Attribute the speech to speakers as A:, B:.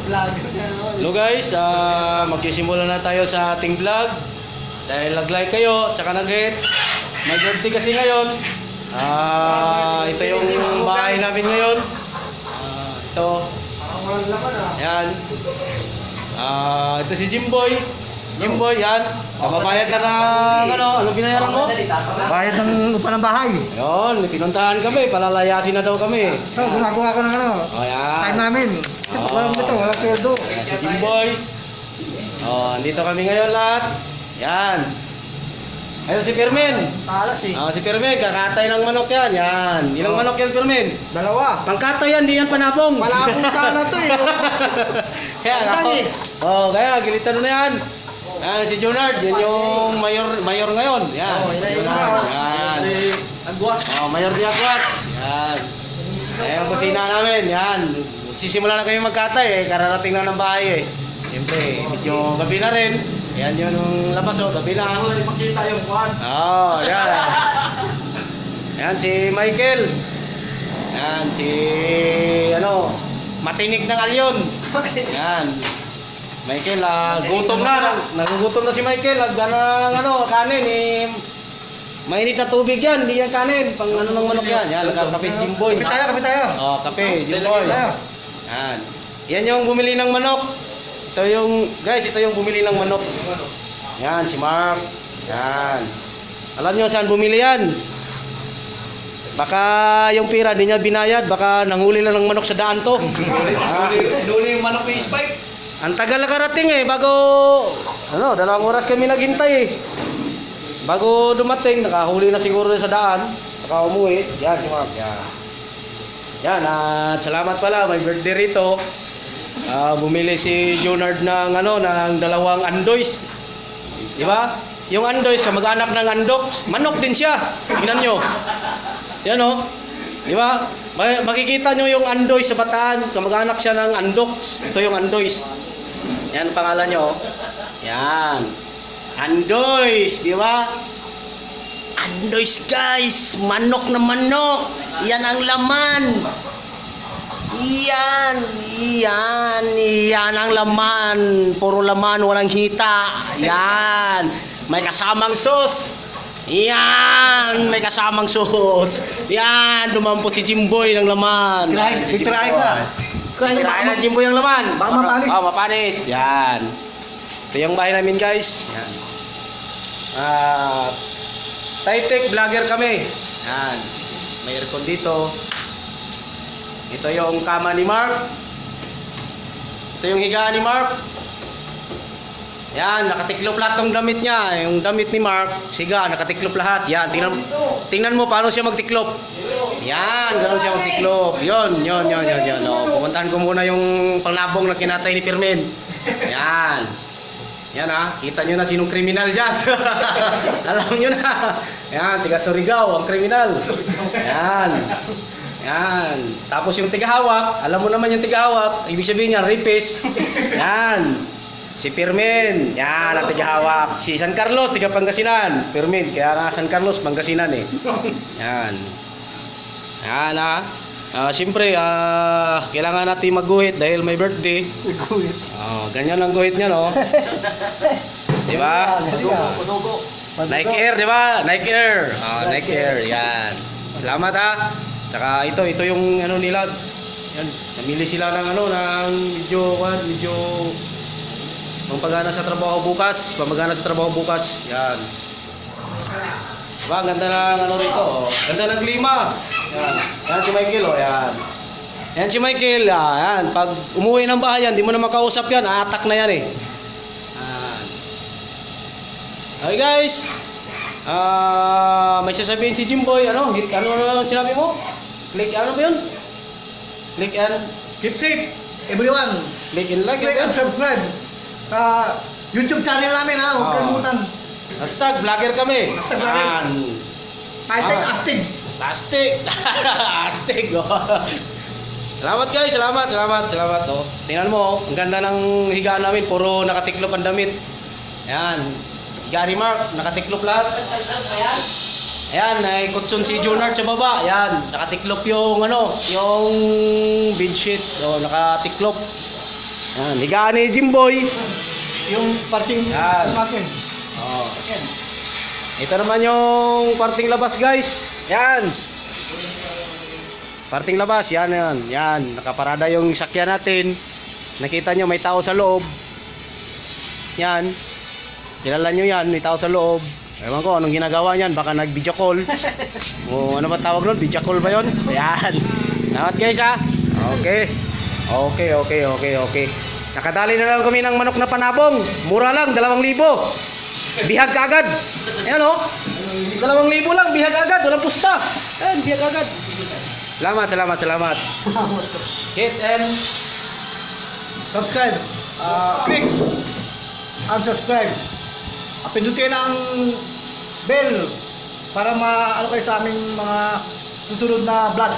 A: Hello guys, magsisimula na tayo sa ating vlog. Dahil nag-like kayo, tsaka nag-hit. May birthday kasi ngayon. Ito yung bahay namin ngayon. Ito. Yan. Ito si Jimboy. Jimboy, yan. Kababayad na ano binayaran mo?
B: Bayad ng upa ng bahay.
A: Ayun, pinuntahan kami, palalayasin na daw kami.
B: Ito, gumagawa ko ng ano.
A: Oh, yan.
B: Time namin. Walang dito, walang sordo.
A: Yan si Jimboy. Andito kami ngayon lahat. Yan. Ayun si Firmin.
B: Talas eh.
A: Si Firmin, kakatay ng manok yan. Yan. Ilang manok yan, Firmin?
B: Dalawa.
A: Pangkatay yan, di yan panabong.
B: Malabong sana to eh.
A: Kaya ako. Kaya gilitan na yan. Yan si Junard, yan yung mayor ngayon. Yan. Yan.
B: Agwas.
A: Mayor di Agwas. Yan. Ayan ang kusina namin. Yan. Sisimula na kami magkatay eh. Kararating na ng bahay eh. Siyempre, medyo gabi na rin. Yan yung labas o, gabi na.
B: Wala ipakita yung kuhan.
A: Yan. Yan si Michael. Yan si matinik ng alyon. Yan. Michael, gutom na. Nagugutom na si Michael. Lagyan ng kanin eh. Mainit na tubig yan, hindi yan kanin. Pang ng manok yan. Yan, nagkakape si Jimboy.
B: Kape tayo.
A: Kape, Jimboy. Yan. Yan yung bumili ng manok. Ito yung bumili ng manok. Yan, si Mark. Yan. Alam nyo saan bumili yan? Baka yung pira di niya binayad, baka nanghuli lang ng manok sa daan to.
B: Nuli yung manok may spike.
A: Ang tagal na karating eh, bago 2 oras kami naghintay eh. Bago dumating, nakahuli na siguro sa daan, saka umuwi. Yan si Mark. Yan, at salamat pala, may birthday rito. Bumili si Junard ng ng 2 andoys. Di ba? Yung andoys, kamag-anak ng andoks, manok din siya. Tingnan nyo. Yan o. Di ba? Makikita nyo yung andoys sa bataan, kamag-anak siya ng andoks. Ito yung andoys. Yan ang pangalan nyo. Yan. Andoys, di ba? Andoys guys, manok na manok. Yan ang laman. Yan ang laman. Puro laman, walang hita. Yan. May kasamang sauce. Yan, may kasamang sauce. Yan, dumampot si Jimboy ng laman.
B: Try ka.
A: Kirain na Jimboy ang laman.
B: Baka mapanis.
A: Mapanis. Yan. Ito yung bahay namin guys. Yan. Taitek vlogger kami. Yan. May aircon dito. Ito yung kama ni Mark. Ito yung higaan ni Mark. Yan, nakatiklop lahat ng damit niya. Yung damit ni Mark, siga, nakatiklop lahat. Yan, tingnan mo paano siya magtiklop. Yan, ganoon siya magtiklop. Yun. Pupuntahan ko muna yung pangnabong na kinatay ni Firmin. Yan. Yan kita nyo na sinong kriminal dyan. Alam nyo na. Yan, tiga Surigao, ang kriminal. Yan. Tapos yung tigahawak, alam mo naman yung tigahawak, ibig sabihin niya, rapist. Yan. Si Firmin, yan ang tigahawak. Si San Carlos, tiga Pangasinan. Firmin, kaya nga San Carlos, Pangasinan eh. Yan. Yan siyempre, kailangan natin mag-guhit dahil may birthday.
B: Guhit.
A: Ganyan ang guhit niya, no? Diba? Nike Air, diba? Nike Air. Nike Air, yan. Salamat Tsaka ito yung nila. Yan, namili sila ng medyo pamagana sa trabaho bukas. Yan. Diba, ganda ng rito. Ganda ng klima. Yan si Michael, yan. Yan si Michael, yan. Pag umuwi ng bahay yan, di mo na makausap yan, atak na yan eh. Okay guys. May sasabihin si Jimboy, ano sinabi mo? Click, ano ba yun? Click and
B: Keep safe, everyone.
A: click and like.
B: Click and subscribe. YouTube channel namin huwag kalimutan.
A: Hashtag vlogger kami.
B: Hashtag vlogger.
A: Yan.
B: Taitek Astig.
A: Astig. Salamat guys, salamat. Tingnan mo, ang ganda ng higaan namin, puro nakatiklop ang damit. Yan. Higa ni Mark, nakatiklop lahat. Ayan, ay kutsun si Junard sa baba. Ayan, nakatiklop yung yung bedsheet. O, nakatiklop. Yan, higaan ni Jimboy.
B: Yung parting
A: Yan.
B: natin.
A: Oh.
B: Yan.
A: Ito naman yung parting labas, guys. Yan. Parting labas, yan, yan. Yan, nakaparada yung sakyan natin. Nakita nyo, may tao sa loob. Yan. Kilala nyo yan, may tao sa loob. Ewan ko, anong ginagawa niyan? Baka nag-video call. O ano ba tawag nun? Video call ba yun? Yan. Salamat guys ha. Okay. Okay. Nakadali na lang kami ng manok na panabong. Mura lang, 2,000. Bihag agad. Ayan o. 2,000 lang, bihag agad. Walang pusta. Ayan, bihag agad. Salamat. Hit and
B: Subscribe. Click. Unsubscribe. Pindutin ang bell para ma-ano kayo sa aming mga susunod na vlog.